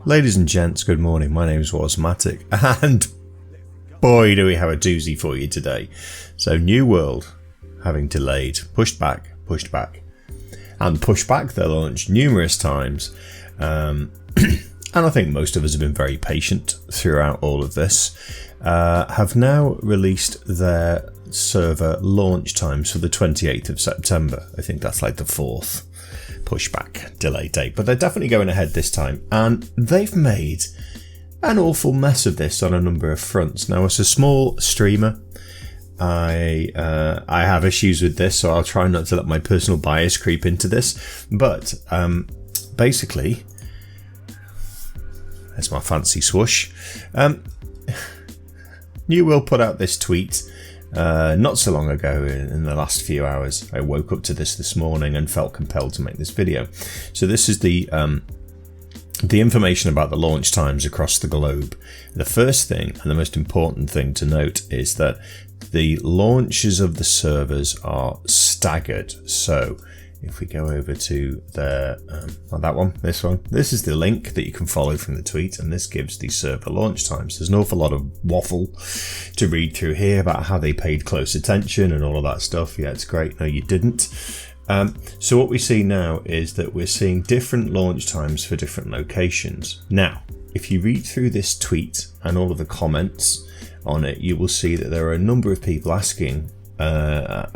Ladies and gents, good morning. My name is Wasmatic, and boy do we have a doozy for you today. So New World having delayed, pushed back, and pushed back their launch numerous times. And I think most of us have been very patient throughout all of this. Have now released their server launch times for the 28th of September. I think that's like the 4th pushback delay date, but they're definitely going ahead this time, and they've made an awful mess of this on a number of fronts. Now, as a small streamer, I have issues with this, so I'll try not to let my personal bias creep into this, but basically, there's my fancy swoosh. New World put out this tweet not so long ago, in the last few hours. I woke up to this morning and felt compelled to make this video. So this is the information about the launch times across the globe. The first thing, and the most important thing to note, is that the launches of the servers are staggered. So if we go over to this is the link that you can follow from the tweet, and this gives the server launch times. There's an awful lot of waffle to read through here about how they paid close attention and all of that stuff. Yeah, it's great. No, you didn't. So what we see now is that we're seeing different launch times for different locations. Now, if you read through this tweet and all of the comments on it, you will see that there are a number of people asking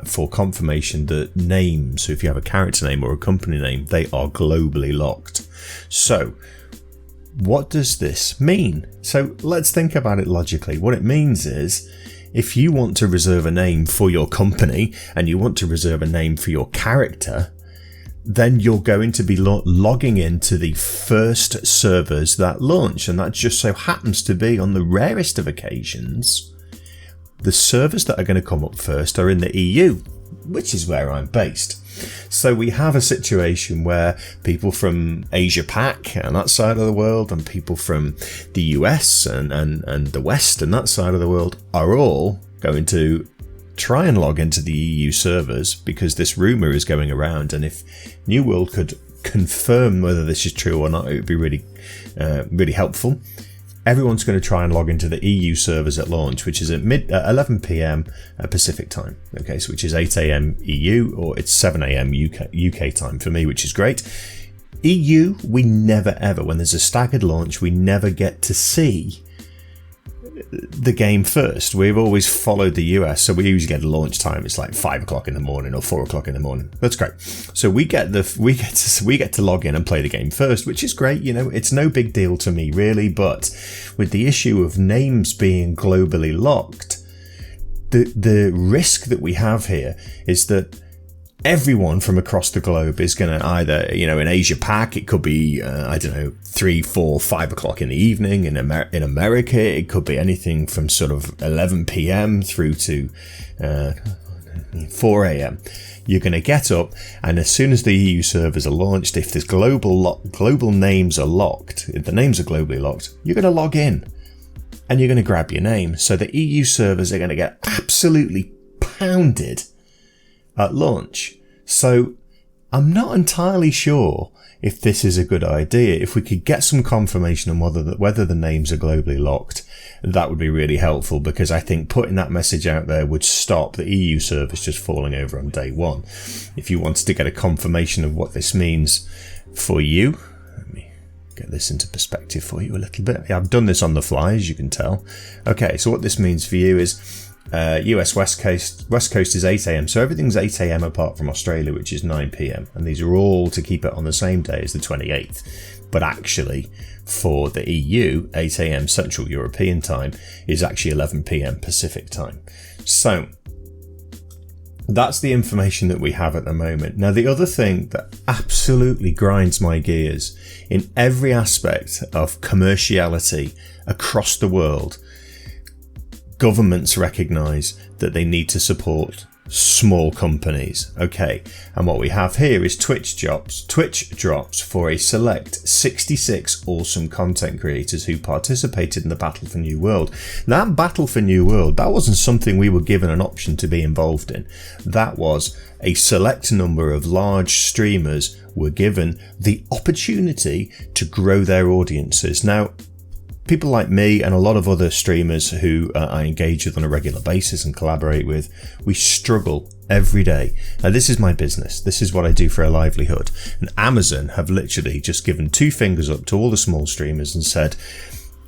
for confirmation that names, so if you have a character name or a company name, they are globally locked. So what does this mean? So let's think about it logically. What it means is, if you want to reserve a name for your company and you want to reserve a name for your character, then you're going to be logging into the first servers that launch, and that just so happens to be, on the rarest of occasions, the servers that are going to come up first are in the EU, which is where I'm based. So we have a situation where people from Asia Pac and that side of the world, and people from the US and the West and that side of the world, are all going to try and log into the EU servers, because this rumor is going around, and if New World could confirm whether this is true or not, it would be really helpful. Everyone's going to try and log into the EU servers at launch, which is at 11 p.m. Pacific time. Okay, so which is 8 a.m. EU, or it's 7 a.m. UK time for me, which is great. EU, we never ever, when there's a staggered launch, we never get to see the game first. We've always followed the US, so we usually get a launch time. It's like 5 o'clock in the morning or 4 o'clock in the morning. That's great. So we get to log in and play the game first, which is great. You know, it's no big deal to me really. But with the issue of names being globally locked, the risk that we have here is that everyone from across the globe is going to either, you know, in Asia Pac, it could be, 3, 4, 5 o'clock in the evening. In America, it could be anything from sort of 11 p.m. through to 4 a.m. You're going to get up, and as soon as the EU servers are launched, if this global names are locked, if the names are globally locked, you're going to log in and you're going to grab your name. So the EU servers are going to get absolutely pounded at launch. So I'm not entirely sure if this is a good idea. If we could get some confirmation on whether the names are globally locked, that would be really helpful, because I think putting that message out there would stop the EU servers just falling over on day one. If you wanted to get a confirmation of what this means for you, let me get this into perspective for you a little bit. I've done this on the fly, as you can tell. Okay, so what this means for you is US West Coast is 8 a.m. So everything's 8 a.m. apart from Australia, which is 9 p.m. And these are all to keep it on the same day as the 28th. But actually, for the EU, 8 a.m. Central European time is actually 11 p.m. Pacific time. So that's the information that we have at the moment. Now, the other thing that absolutely grinds my gears in every aspect of commerciality across the world, governments recognise that they need to support small companies. Okay, and what we have here is Twitch drops for a select 66 awesome content creators who participated in the Battle for New World. That Battle for New World, that wasn't something we were given an option to be involved in. That was a select number of large streamers were given the opportunity to grow their audiences. Now, people like me and a lot of other streamers who I engage with on a regular basis and collaborate with, we struggle every day. Now, this is my business. This is what I do for a livelihood. And Amazon have literally just given 2 fingers up to all the small streamers and said,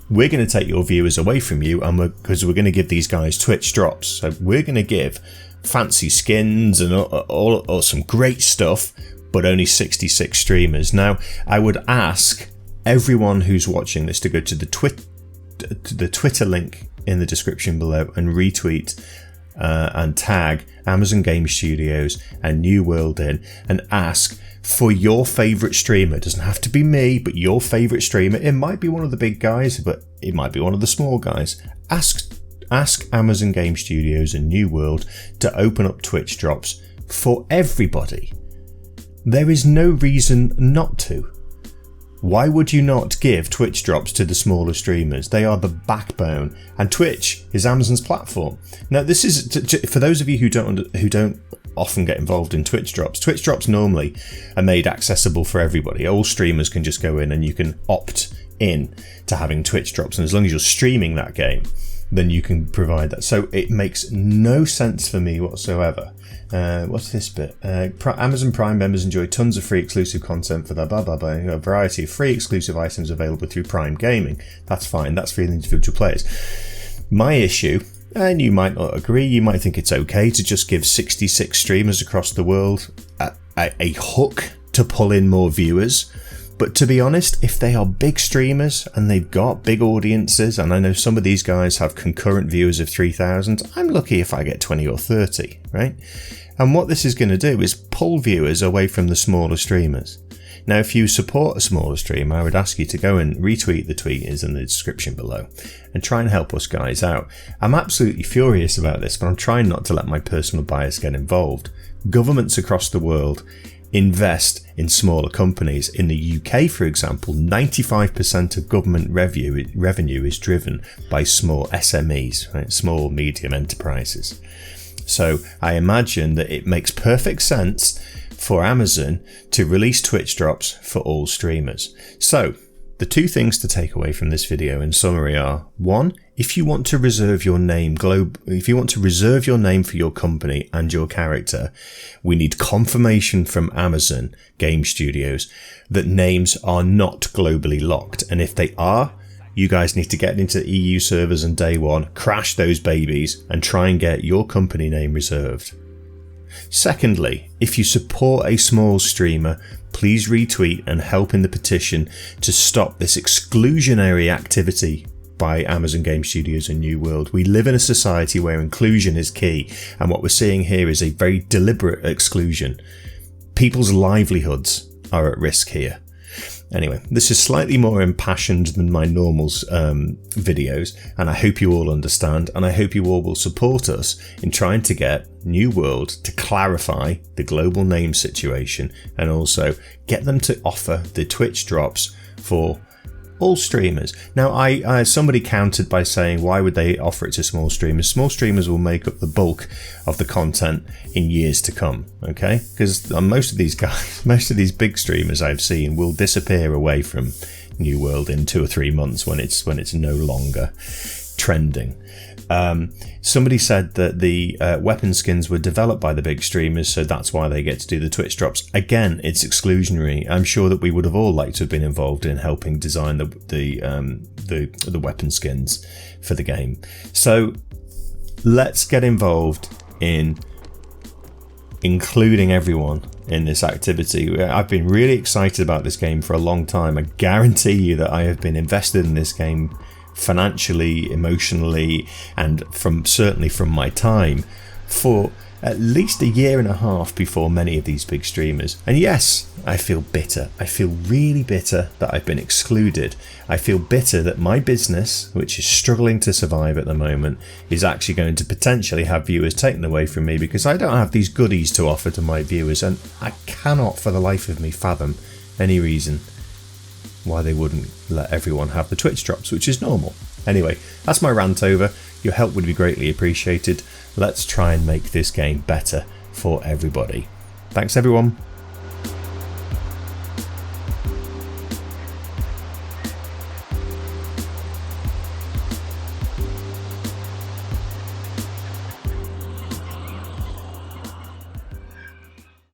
we're going to take your viewers away from you, and because we're going to give these guys Twitch drops. So we're going to give fancy skins and all some great stuff, but only 66 streamers. Now, I would ask everyone who's watching this to go to the Twitter link in the description below and retweet and tag Amazon Game Studios and New World in, and ask for your favourite streamer. It doesn't have to be me, but your favourite streamer. It might be one of the big guys, but it might be one of the small guys. Ask Amazon Game Studios and New World to open up Twitch drops for everybody. There is no reason not to. Why would you not give Twitch drops to the smaller streamers? They are the backbone, and Twitch is Amazon's platform. Now, this is for those of you who don't often get involved in Twitch drops. Twitch drops normally are made accessible for everybody. All streamers can just go in and you can opt in to having Twitch drops, and as long as you're streaming that game, then you can provide that. So it makes no sense for me whatsoever. What's this bit? Amazon Prime members enjoy tons of free exclusive content for their a variety of free exclusive items available through Prime Gaming. That's fine. That's for the individual players. My issue, and you might not agree, you might think it's okay to just give 66 streamers across the world a hook to pull in more viewers. But to be honest, if they are big streamers and they've got big audiences, and I know some of these guys have concurrent viewers of 3,000, I'm lucky if I get 20 or 30, right? And what this is going to do is pull viewers away from the smaller streamers. Now, if you support a smaller streamer, I would ask you to go and retweet the tweet is in the description below and try and help us guys out. I'm absolutely furious about this, but I'm trying not to let my personal bias get involved. Governments across the world invest in smaller companies. In the UK, for example, 95% of government revenue is driven by small SMEs, right? Small medium enterprises. So I imagine that it makes perfect sense for Amazon to release Twitch drops for all streamers. So the 2 things to take away from this video in summary are: 1, if you want to reserve your name for your company and your character, we need confirmation from Amazon Game Studios that names are not globally locked. And if they are, you guys need to get into EU servers on day 1, crash those babies, and try and get your company name reserved. Secondly, if you support a small streamer, please retweet and help in the petition to stop this exclusionary activity by Amazon Game Studios and New World. We live in a society where inclusion is key, and what we're seeing here is a very deliberate exclusion. People's livelihoods are at risk here. Anyway, this is slightly more impassioned than my normal videos, and I hope you all understand, and I hope you all will support us in trying to get New World to clarify the global name situation, and also get them to offer the Twitch drops for all streamers. Now, somebody countered by saying, why would they offer it to small streamers? Small streamers will make up the bulk of the content in years to come, okay? Because most of these guys, most of these big streamers I've seen will disappear away from New World in 2 or 3 months when it's no longer trending. Somebody said that the weapon skins were developed by the big streamers, so that's why they get to do the Twitch drops. Again, it's exclusionary. I'm sure that we would have all liked to have been involved in helping design the weapon skins for the game. So let's get involved in including everyone in this activity. I've been really excited about this game for a long time. I guarantee you that I have been invested in this game financially, emotionally, and certainly from my time for at least a year and a half before many of these big streamers. And yes, I feel bitter. I feel really bitter that I've been excluded. I feel bitter that my business, which is struggling to survive at the moment, is actually going to potentially have viewers taken away from me because I don't have these goodies to offer to my viewers, and I cannot for the life of me fathom any reason why they wouldn't let everyone have the Twitch drops, which is normal. Anyway, that's my rant over. Your help would be greatly appreciated. Let's try and make this game better for everybody. Thanks everyone.